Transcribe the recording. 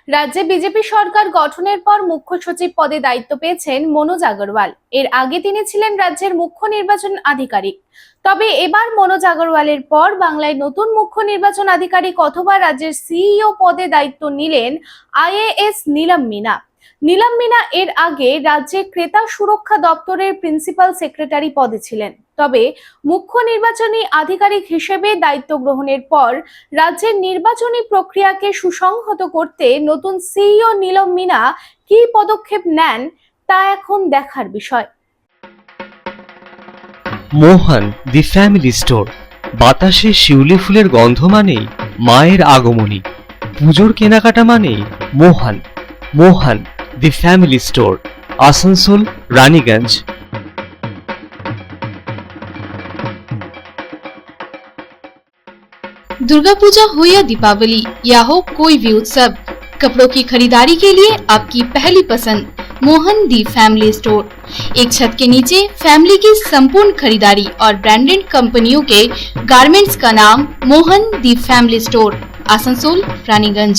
রাজ্যে বিজেপি সরকার গঠনের পর মুখ্য সচিব পদে দায়িত্ব পেয়েছেন মনোজ আগরওয়াল। এর আগে তিনি ছিলেন রাজ্যের মুখ্য নির্বাচন আধিকারিক। তবে এবার মনোজ আগরওয়ালের পর বাংলায় নতুন মুখ্য নির্বাচন আধিকারিক অথবা রাজ্যের সিইও পদে দায়িত্ব নিলেন আইএএস নীলম মিনা। নীলম মিনা এর আগে রাজ্যের ক্রেতা সুরক্ষা দপ্তরের প্রিন্সিপাল সেক্রেটারি পদে ছিলেন। তবে মুখ্য নির্বাচনী আধিকারিক হিসেবে দায়িত্ব গ্রহণের পর রাজ্যের নির্বাচনী প্রক্রিয়াকে সুসংহত করতে নতুন সিইও নীলম মিনা কি পদক্ষেপ নেন তা এখন দেখার বিষয়। মোহন দি ফ্যামিলি স্টোর। বাতাসে শিউলি ফুলের গন্ধ মানেই মায়ের আগমনী। পুজোর কেনাকাটা মানেই Mohan. Mohan the family store, Asansol, Raniganj. Durga Puja हो या दीपावली या हो कोई भी उत्सव, कपड़ों की खरीदारी के लिए आपकी पहली पसंद मोहन दी फैमिली स्टोर। एक छत के नीचे फैमिली की संपूर्ण खरीदारी और ब्रांडेड कंपनियों के गारमेंट्स का नाम मोहन दी फैमिली स्टोर, आसनसोल, रानीगंज।